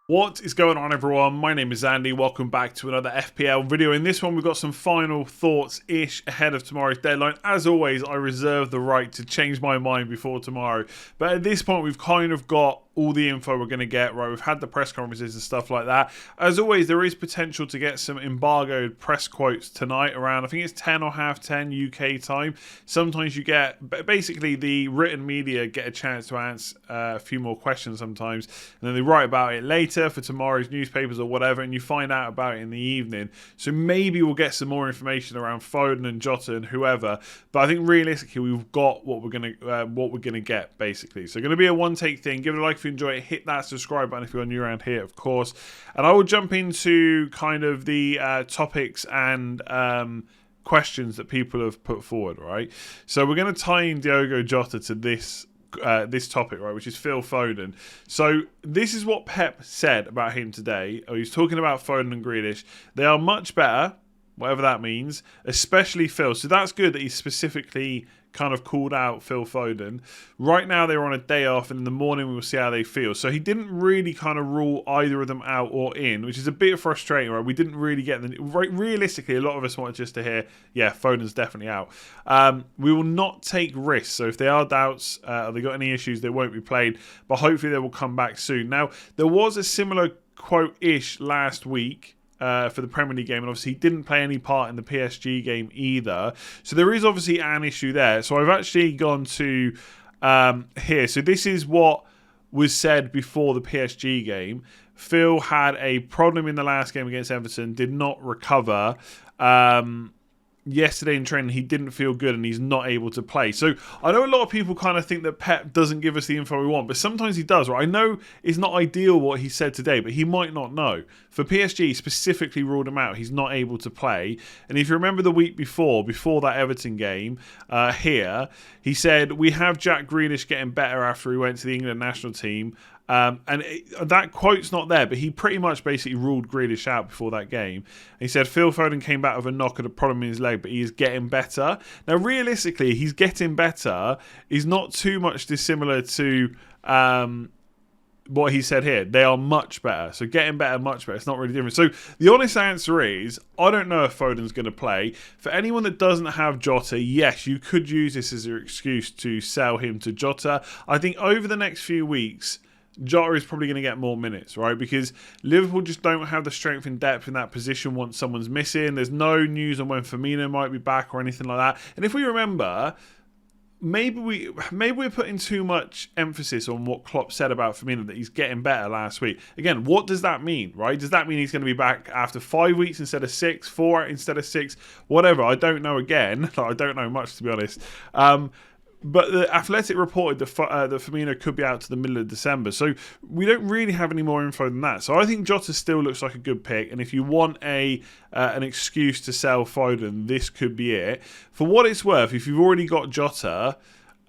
What is going on, everyone? My name is Andy. Welcome back to another FPL video. In this one, we've got some final thoughts-ish ahead of tomorrow's deadline. As always, I reserve the right to change my mind before tomorrow. But at this point, we've kind of got all the info we're going to get, right? We've had the press conferences and stuff like that. As always, there is potential to get some embargoed press quotes tonight around, I think it's 10 or half 10 UK time. Sometimes you get, basically the written media get a chance to answer a few more questions sometimes, and then they write about it later for tomorrow's newspapers or whatever, and you find out about it in the evening. So maybe we'll get some more information around Foden and Jota and whoever, but I think realistically we've got what we're gonna get, basically. So going to be a one-take thing. Give it a like if you enjoy it, hit that subscribe button if you're new around here, of course, and I will jump into kind of the topics and questions that people have put forward, right? So we're going to tie in Diogo Jota to this topic, right, which is Phil Foden. So this is what Pep said about him today. He's talking about Foden and Grealish. They are much better, whatever that means, especially Phil. So that's good that he specifically kind of called out Phil Foden. Right now they're on a day off, and in the morning we will see how they feel. So he didn't really kind of rule either of them out or in, which is a bit frustrating, right? We didn't really get the... Realistically, a lot of us wanted just to hear, yeah, Foden's definitely out. We will not take risks. So if there are doubts, or they got any issues, they won't be played. But hopefully they will come back soon. Now, there was a similar quote-ish last week for the Premier League game, and obviously he didn't play any part in the PSG game either. So there is obviously an issue there. So I've actually gone to here. So this is what was said before the PSG game. Phil had a problem in the last game against Everton, did not recover. Yesterday in training, he didn't feel good and he's not able to play. So I know a lot of people kind of think that Pep doesn't give us the info we want, but sometimes he does, right? I know it's not ideal what he said today, but he might not know. For PSG, he specifically ruled him out. He's not able to play. And if you remember the week before that Everton game here, he said, we have Jack Grealish getting better after he went to the England national team. That quote's not there, but he pretty much basically ruled Grealish out before that game. And he said Phil Foden came back with a knock and a problem in his leg, but he is getting better. Now, realistically, he's getting better. He's not too much dissimilar to what he said here. They are much better. So getting better, much better. It's not really different. So the honest answer is, I don't know if Foden's going to play. For anyone that doesn't have Jota, yes, you could use this as an excuse to sell him to Jota. I think over the next few weeks, Jota is probably going to get more minutes, right? Because Liverpool just don't have the strength and depth in that position once someone's missing. There's no news on when Firmino might be back or anything like that. And if we remember, maybe we're putting too much emphasis on what Klopp said about Firmino, that he's getting better last week. Again, what does that mean, right? Does that mean he's going to be back after 5 weeks instead of 6, 4 instead of 6, whatever? I don't know again. I don't know much, to be honest. But the Athletic reported that Firmino could be out to the middle of December. So we don't really have any more info than that. So I think Jota still looks like a good pick. And if you want an excuse to sell Foden, this could be it. For what it's worth, if you've already got Jota,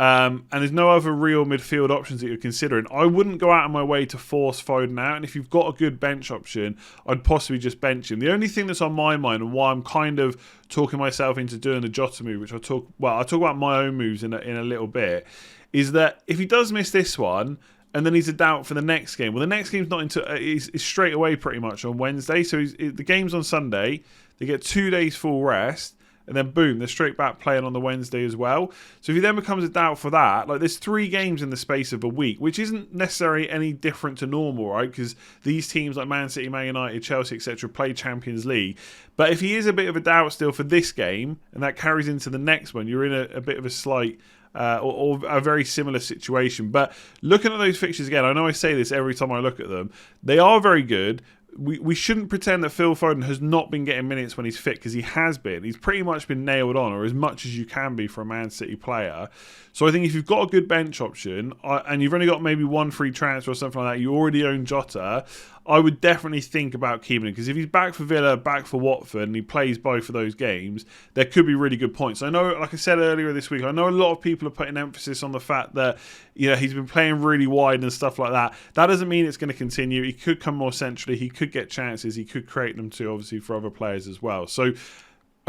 and there's no other real midfield options that you're considering, I wouldn't go out of my way to force Foden out. And if you've got a good bench option, I'd possibly just bench him. The only thing that's on my mind, and why I'm kind of talking myself into doing the Jota move, which I'll talk about my own moves in a little bit, is that if he does miss this one, and then he's a doubt for the next game. Well, the next game's not until is straight away pretty much on Wednesday. So the game's on Sunday. They get 2 days full rest. And then boom, they're straight back playing on the Wednesday as well. So if he then becomes a doubt for that, like there's 3 games in the space of a week, which isn't necessarily any different to normal, right? Because these teams like Man City, Man United, Chelsea, etc. play Champions League. But if he is a bit of a doubt still for this game, and that carries into the next one, you're in a bit of a slight... or a very similar situation. But looking at those fixtures again, I know I say this every time I look at them, they are very good. We shouldn't pretend that Phil Foden has not been getting minutes when he's fit, because he has been. He's pretty much been nailed on, or as much as you can be for a Man City player. So I think if you've got a good bench option, and you've only got maybe one free transfer or something like that, you already own Jota, I would definitely think about keeping him, because if he's back for Villa, back for Watford, and he plays both of those games, there could be really good points. I know, like I said earlier this week, I know a lot of people are putting emphasis on the fact that, you know, he's been playing really wide and stuff like that. That doesn't mean it's going to continue. He could come more centrally. He could get chances. He could create them too, obviously, for other players as well. So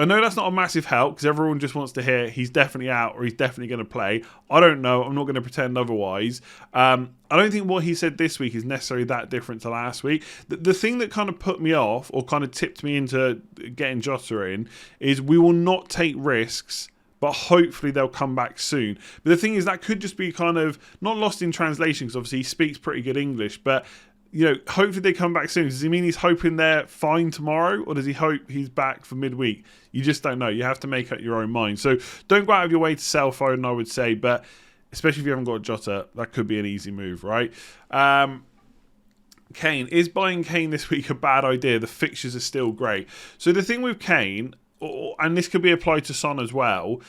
I know that's not a massive help because everyone just wants to hear he's definitely out or he's definitely going to play. I don't know. I'm not going to pretend otherwise. I don't think what he said this week is necessarily that different to last week. The thing that kind of put me off or kind of tipped me into getting Jota in is we will not take risks, but hopefully they'll come back soon. But the thing is, that could just be kind of not lost in translation because obviously he speaks pretty good English, but hopefully they come back soon. Does he mean he's hoping they're fine tomorrow, or does he hope he's back for midweek? You just don't know. You have to make up your own mind. So don't go out of your way to sell Foden, I would say, but especially if you haven't got Jota, that could be an easy move, right? Kane. Is buying Kane this week a bad idea? The fixtures are still great. So the thing with Kane, and this could be applied to Son as well,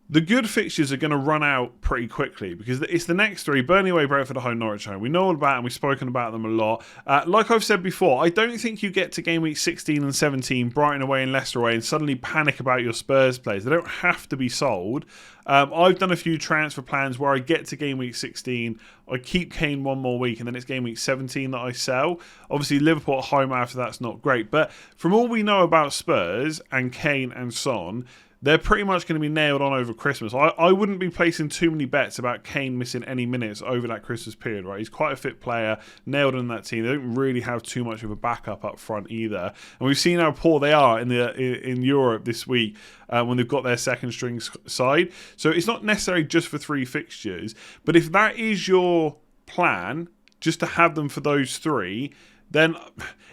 the good fixtures are going to run out pretty quickly because it's the next three: Burnley away, Brentford at home, Norwich home. We know all about them. We've spoken about them a lot. Like I've said before, I don't think you get to game week 16 and 17, Brighton away and Leicester away, and suddenly panic about your Spurs players. They don't have to be sold. I've done a few transfer plans where I get to game week 16, I keep Kane one more week, and then it's game week 17 that I sell. Obviously, Liverpool at home after that's not great. But from all we know about Spurs and Kane and Son, they're pretty much going to be nailed on over Christmas. I wouldn't be placing too many bets about Kane missing any minutes over that Christmas period, right? He's quite a fit player, nailed in that team. They don't really have too much of a backup up front either. And we've seen how poor they are in Europe this week when they've got their second string side. So it's not necessarily just for 3 fixtures. But if that is your plan, just to have them for those 3, then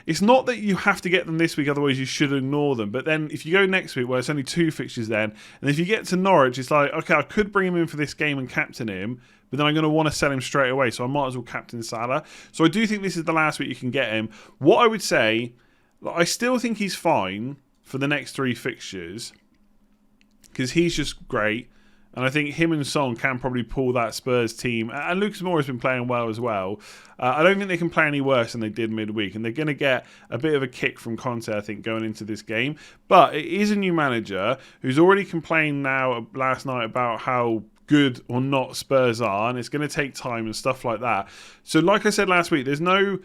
it's not that you have to get them this week, otherwise you should ignore them. But then if you go next week, where it's only 2 fixtures then, and if you get to Norwich, it's like, okay, I could bring him in for this game and captain him, but then I'm going to want to sell him straight away, so I might as well captain Salah. So I do think this is the last week you can get him. What I would say, I still think he's fine for the next 3 fixtures, because he's just great. And I think him and Son can probably pull that Spurs team. And Lucas Moura has been playing well as well. I don't think they can play any worse than they did midweek. And they're going to get a bit of a kick from Conte, I think, going into this game. But it is a new manager who's already complained now last night about how good or not Spurs are. And it's going to take time and stuff like that. So like I said last week, there's no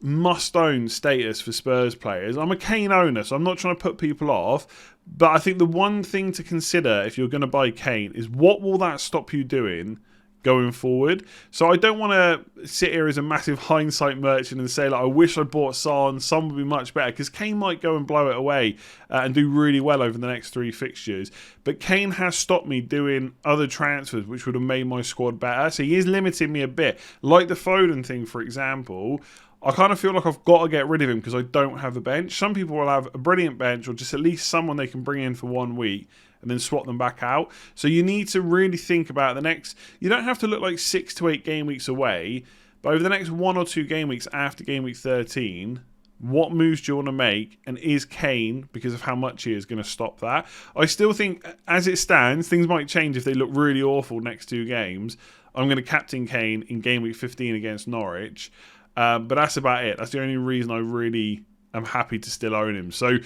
must-own status for Spurs players. I'm a Kane owner, so I'm not trying to put people off. But I think the one thing to consider if you're going to buy Kane is what will that stop you doing going forward. So I don't want to sit here as a massive hindsight merchant and say, like, I wish I bought Son would be much better, because Kane might go and blow it away and do really well over the next 3 fixtures. But Kane has stopped me doing other transfers which would have made my squad better. So he is limiting me a bit. Like the Foden thing, for example, I kind of feel like I've got to get rid of him because I don't have a bench. Some people will have a brilliant bench or just at least someone they can bring in for 1 week and then swap them back out. So you need to really think about the next... You don't have to look like 6 to 8 game weeks away, but over the next 1 or 2 game weeks after game week 13, what moves do you want to make? And is Kane, because of how much he is, going to stop that? I still think, as it stands, things might change if they look really awful next 2 games. I'm going to captain Kane in game week 15 against Norwich. But that's about it. That's the only reason I really am happy to still own him. So,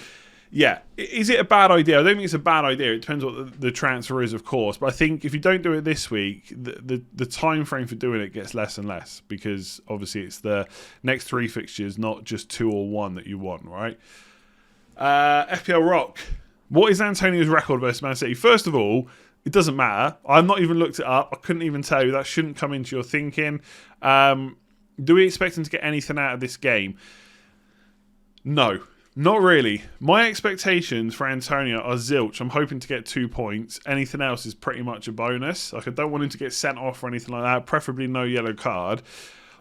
yeah, is it a bad idea? I don't think it's a bad idea. It depends what the transfer is, of course. But I think if you don't do it this week, the time frame for doing it gets less and less, because obviously it's the next 3 fixtures, not just 2 or 1 that you want, right? FPL Rock. What is Antonio's record versus Man City? First of all, it doesn't matter. I've not even looked it up. I couldn't even tell you. That shouldn't come into your thinking. Do we expect him to get anything out of this game? No, not really. My expectations for Antonio are zilch. I'm hoping to get 2 points. Anything else is pretty much a bonus. Like, I don't want him to get sent off or anything like that. Preferably no yellow card.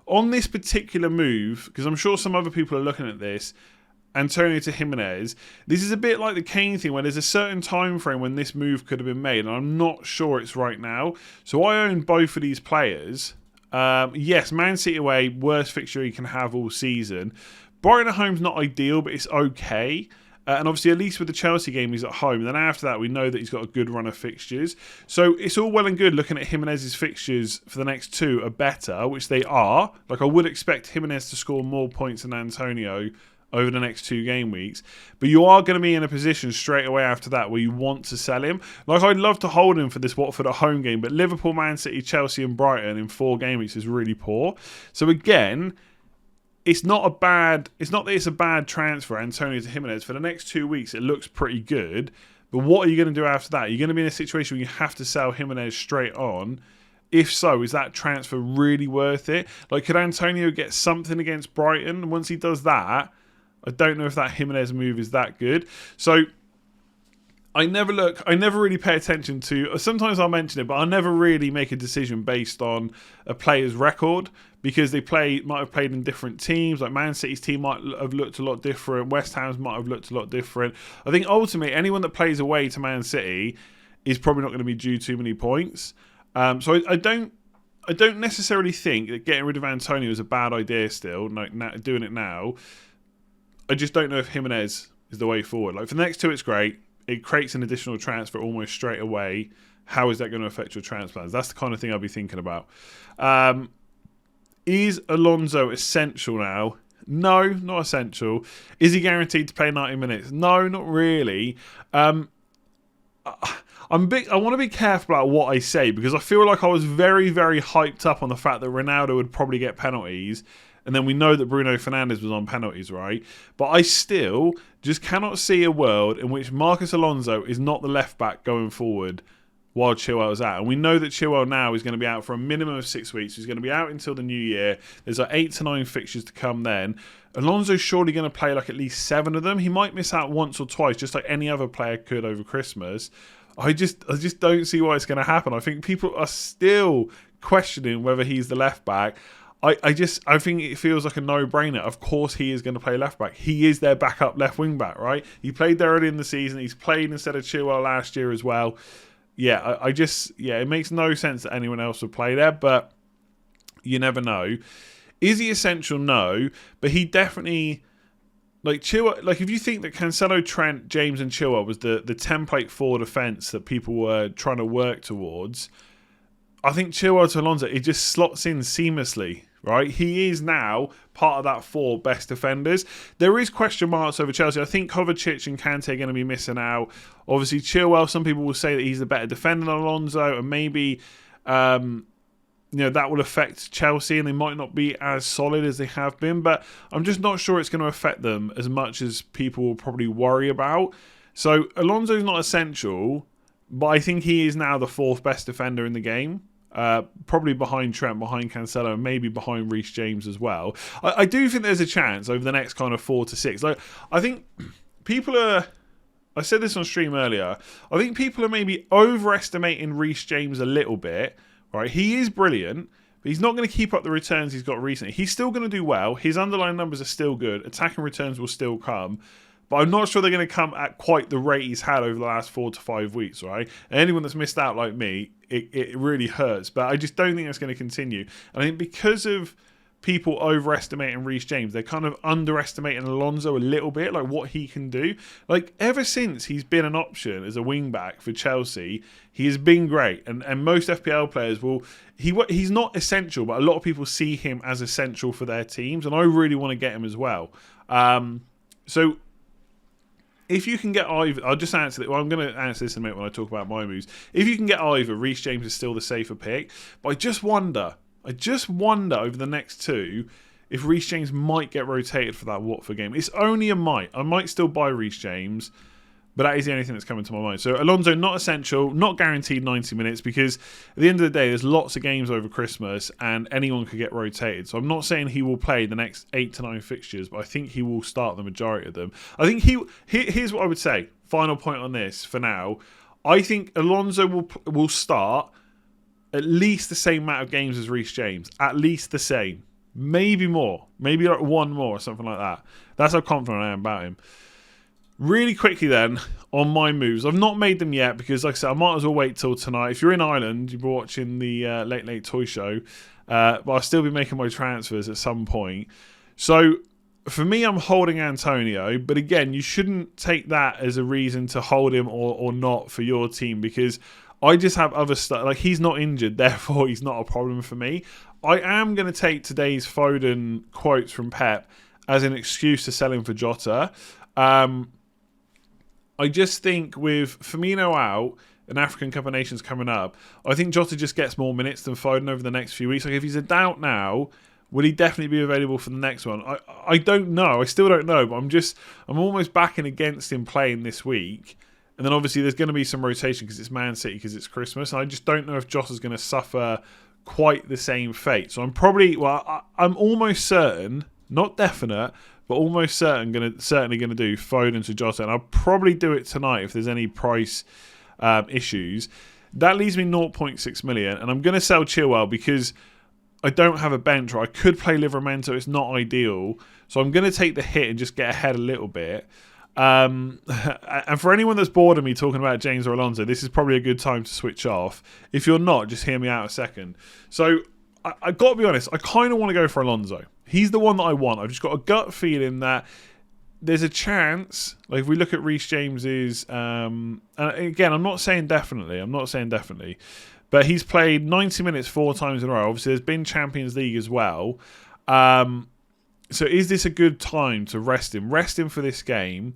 On this particular move, because I'm sure some other people are looking at this, Antonio to Jimenez, this is a bit like the Kane thing where there's a certain time frame when this move could have been made, and I'm not sure it's right now. So I own both of these players. Yes, Man City away, worst fixture he can have all season. Brighton at home's not ideal, but it's okay. And obviously, at least with the Chelsea game, he's at home. And then after that, we know that he's got a good run of fixtures. So it's all well and good looking at Jimenez's fixtures for the next 2 are better, which they are. Like, I would expect Jimenez to score more points than Antonio over the next 2 game weeks. But you are going to be in a position straight away after that where you want to sell him. Like, I'd love to hold him for this Watford at home game, but Liverpool, Man City, Chelsea and Brighton in 4 game weeks is really poor. So again, it's not that it's a bad transfer, Antonio to Jimenez. For the next 2 weeks, it looks pretty good. But what are you going to do after that? You're going to be in a situation where you have to sell Jimenez straight on. If so, is that transfer really worth it? Like, could Antonio get something against Brighton? Once he does that, I don't know if that Jimenez move is that good. So I never really pay attention to, sometimes I'll mention it, but I'll never really make a decision based on a player's record, because they might have played in different teams. Like Man City's team might have looked a lot different. West Ham's might have looked a lot different. I think ultimately anyone that plays away to Man City is probably not going to be due too many points. So I don't necessarily think that getting rid of Antonio is a bad idea still, doing it now. I just don't know if Jimenez is the way forward. Like, for the next two, it's great. It creates an additional transfer almost straight away. How is that going to affect your transfer plans? That's the kind of thing I'll be thinking about. Is Alonso essential now? No, not essential. Is he guaranteed to play 90 minutes? No, not really. I want to be careful about what I say, because I feel like I was very, very hyped up on the fact that Ronaldo would probably get penalties. And then we know that Bruno Fernandes was on penalties, right? But I still just cannot see a world in which Marcos Alonso is not the left-back going forward while Chilwell's out. And we know that Chilwell now is going to be out for a minimum of 6 weeks. He's going to be out until the new year. There's like 8 to 9 fixtures to come then. Alonso's surely going to play like at least 7 of them. He might miss out once or twice, just like any other player could over Christmas. I just don't see why it's going to happen. I think people are still questioning whether he's the left-back. I think it feels like a no-brainer. Of course he is going to play left-back. He is their backup left wing-back, right? He played there early in the season. He's played instead of Chilwell last year as well. Yeah, it makes no sense that anyone else would play there, but you never know. Is he essential? No, but he definitely, like Chilwell, like if you think that Cancelo, Trent, James and Chilwell was the template for defence that people were trying to work towards, I think Chilwell to Alonso, it just slots in seamlessly, right? He is now part of that 4 best defenders. There is question marks over Chelsea. I think Kovacic and Kante are going to be missing out. Obviously, Chilwell, some people will say that he's the better defender than Alonso, and maybe that will affect Chelsea and they might not be as solid as they have been, but I'm just not sure it's going to affect them as much as people will probably worry about. So Alonso's not essential, but I think he is now the 4th best defender in the game. Probably behind Trent, behind Cancelo, and maybe behind Reece James as well. I do think there's a chance over the next kind of 4 to 6. Like, I think people are, I said this on stream earlier, I think people are maybe overestimating Reece James a little bit. Right, he is brilliant, but he's not going to keep up the returns he's got recently. He's still going to do well. His underlying numbers are still good. Attacking returns will still come. But I'm not sure they're going to come at quite the rate he's had over the last 4 to 5 weeks, right? And anyone that's missed out like me, it really hurts. But I just don't think that's going to continue. And I think because of people overestimating Reece James, they're kind of underestimating Alonso a little bit, like what he can do. Like, ever since he's been an option as a wing-back for Chelsea, he has been great. And most FPL players he's not essential, but a lot of people see him as essential for their teams. And I really want to get him as well. So if you can get either, I'll just answer it. Well, I'm going to answer this in a minute when I talk about my moves. If you can get either, Reece James is still the safer pick. But I just wonder over the next 2 if Reece James might get rotated for that Watford game. It's only a might. I might still buy Reece James, but that is the only thing that's coming to my mind. So Alonso, not essential, not guaranteed 90 minutes, because at the end of the day, there's lots of games over Christmas and anyone could get rotated. So I'm not saying he will play the next 8 to 9 fixtures, but I think he will start the majority of them. I think here's what I would say. Final point on this for now. I think Alonso will start at least the same amount of games as Reece James. At least the same. Maybe more. Maybe like 1 more or something like that. That's how confident I am about him. Really quickly then, on my moves. I've not made them yet because, like I said, I might as well wait till tonight. If you're in Ireland, you'll be watching the Late Toy Show. But I'll still be making my transfers at some point. So, for me, I'm holding Antonio. But again, you shouldn't take that as a reason to hold him or not for your team, because I just have other stuff. Like, he's not injured, therefore he's not a problem for me. I am going to take today's Foden quotes from Pep as an excuse to sell him for Jota. I just think with Firmino out and African Cup of Nations coming up, I think Jota just gets more minutes than Foden over the next few weeks. Like, if he's a doubt now, Will he definitely be available for the next one? I don't know. I still don't know, but I'm almost backing against him playing this week. And then obviously there's going to be some rotation because it's Man City, because it's Christmas. And I just don't know if Jota's going to suffer quite the same fate. So I'm almost certain, not definite, but almost certainly going to do Foden to Jota. And I'll probably do it tonight if there's any price issues. That leaves me 0.6 million. And I'm going to sell Chilwell because I don't have a bench, or I could play Livramento. It's not ideal. So I'm going to take the hit and just get ahead a little bit. And for anyone that's bored of me talking about James or Alonso, this is probably a good time to switch off. If you're not, just hear me out a second. So I got to be honest, I kind of want to go for Alonso. He's the one that I want. I've just got a gut feeling that there's a chance, like if we look at Reece James's, and again, I'm not saying definitely, but he's played 90 minutes 4 times in a row. Obviously, there's been Champions League as well. So is this a good time to rest him? Rest him for this game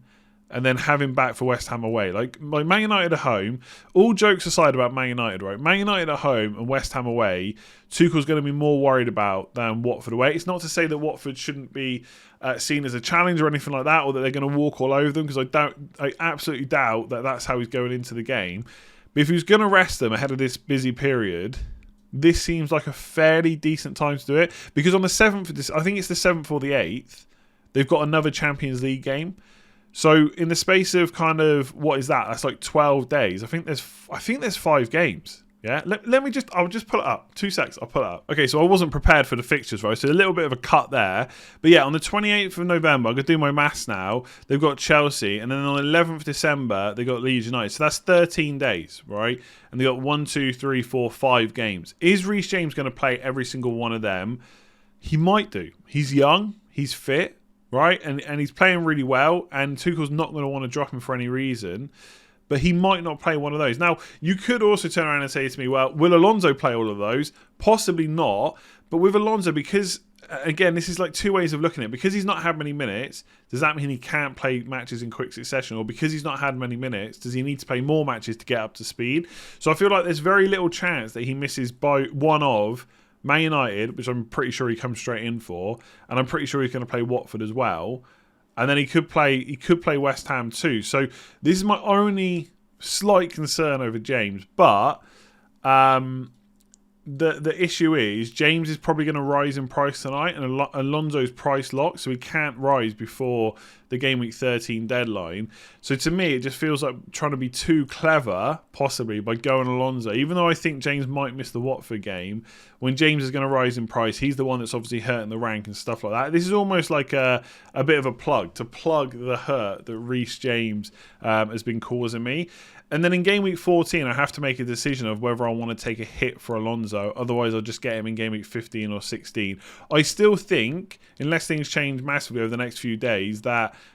and then have him back for West Ham away. Like Man United at home, all jokes aside about Man United, right? Man United at home and West Ham away, Tuchel's going to be more worried about than Watford away. It's not to say that Watford shouldn't be seen as a challenge or anything like that, or that they're going to walk all over them, because I absolutely doubt that that's how he's going into the game. But if he's going to rest them ahead of this busy period, this seems like a fairly decent time to do it, because on the 7th, I think it's the 7th or the 8th, they've got another Champions League game. So in the space of kind of, what is that? That's like 12 days. I think there's 5 games. Yeah. I'll just pull it up. 2 secs. I'll pull it up. Okay. So I wasn't prepared for the fixtures, right? So a little bit of a cut there. But yeah, on the 28th of November, I'm going to do my maths now. They've got Chelsea. And then on the 11th of December, they've got Leeds United. So that's 13 days, right? And they got 1, 2, 3, 4, 5 games. Is Reece James going to play every single one of them? He might do. He's young. He's fit. Right, and he's playing really well, and Tuchel's not going to want to drop him for any reason, but he might not play one of those. Now, you could also turn around and say to me, well, will Alonso play all of those? Possibly not, but with Alonso, because, again, this is like 2 ways of looking at it. Because he's not had many minutes, does that mean he can't play matches in quick succession? Or because he's not had many minutes, does he need to play more matches to get up to speed? So I feel like there's very little chance that he misses by one of Man United, which I'm pretty sure he comes straight in for, and I'm pretty sure he's going to play Watford as well, and then he could play West Ham too. So this is my only slight concern over James, but the issue is James is probably going to rise in price tonight, and Alonso's price locked, so he can't rise before the game week 13 deadline. So to me, it just feels like trying to be too clever, possibly, by going Alonso. Even though I think James might miss the Watford game, when James is going to rise in price, he's the one that's obviously hurting the rank and stuff like that. This is almost like a bit of a plug, to plug the hurt that Reece James has been causing me. And then in game week 14, I have to make a decision of whether I want to take a hit for Alonso. Otherwise, I'll just get him in game week 15 or 16. I still think, unless things change massively over the next few days,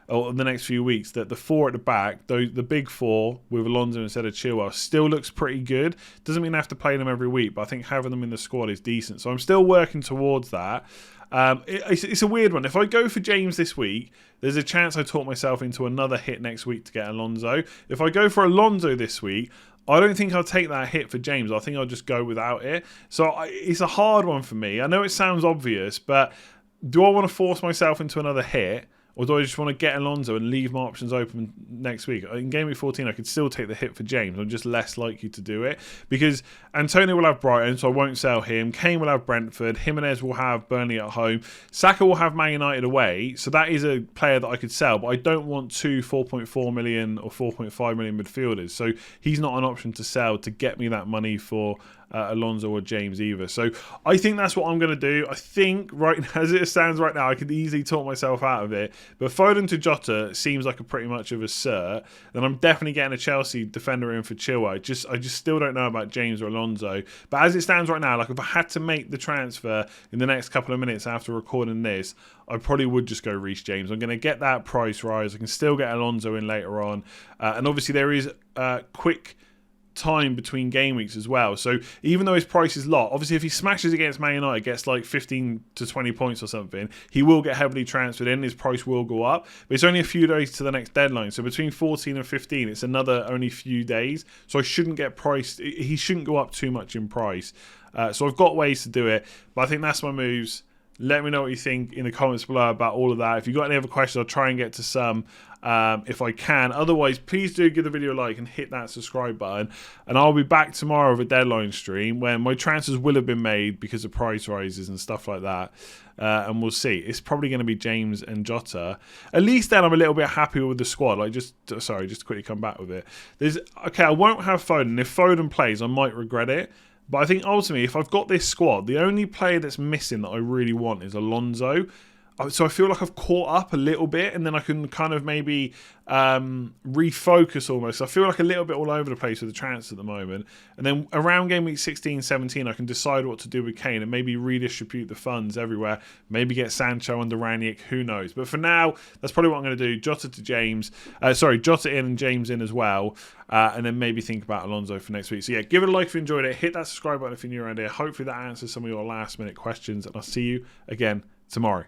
or the next few weeks, that the 4 at the back, the big 4 with Alonso instead of Chilwell, still looks pretty good. Doesn't mean I have to play them every week, but I think having them in the squad is decent. So I'm still working towards that. It's a weird one. If I go for James this week, there's a chance I talk myself into another hit next week to get Alonso. If I go for Alonso this week, I don't think I'll take that hit for James. I think I'll just go without it. So it's a hard one for me. I know it sounds obvious, but do I want to force myself into another hit? Or do I just want to get Alonso and leave my options open next week? In game week 14, I could still take the hit for James. I'm just less likely to do it. Because Antonio will have Brighton, so I won't sell him. Kane will have Brentford. Jimenez will have Burnley at home. Saka will have Man United away. So that is a player that I could sell. But I don't want 2 4.4 million or 4.5 million midfielders. So he's not an option to sell to get me that money for Alonso or James either. So I think that's what I'm going to do. I think right as it stands right now, I could easily talk myself out of it. But Foden to Jota seems like a pretty much of a cert. Then I'm definitely getting a Chelsea defender in for Chilwell. I just still don't know about James or Alonso. But as it stands right now, like if I had to make the transfer in the next couple of minutes after recording this, I probably would just go Reece James. I'm going to get that price rise. I can still get Alonso in later on. And obviously there is quick time between game weeks as well. So even though his price is low, obviously if he smashes against Man United, gets like 15 to 20 points or something, he will get heavily transferred in. His price will go up. But it's only a few days to the next deadline. So between 14 and 15, it's another only few days. So I shouldn't get priced. He shouldn't go up too much in price. So I've got ways to do it. But I think that's my moves. Let me know what you think in the comments below about all of that. If you've got any other questions, I'll try and get to some if I can. Otherwise, please do give the video a like and hit that subscribe button. And I'll be back tomorrow with a deadline stream when my transfers will have been made because of price rises and stuff like that. And we'll see. It's probably going to be James and Jota. At least then I'm a little bit happier with the squad. Like, just to quickly come back with it. Okay, I won't have Foden. If Foden plays, I might regret it. But I think ultimately, if I've got this squad, the only player that's missing that I really want is Alonso. So I feel like I've caught up a little bit, and then I can kind of maybe refocus almost. I feel like a little bit all over the place with the transfers at the moment. And then around game week 16, 17, I can decide what to do with Kane and maybe redistribute the funds everywhere. Maybe get Sancho under Ranić, who knows. But for now, that's probably what I'm going to do. Jota to James. Jota in and James in as well. And then maybe think about Alonso for next week. So yeah, give it a like if you enjoyed it. Hit that subscribe button if you're new around here. Hopefully that answers some of your last minute questions. And I'll see you again tomorrow.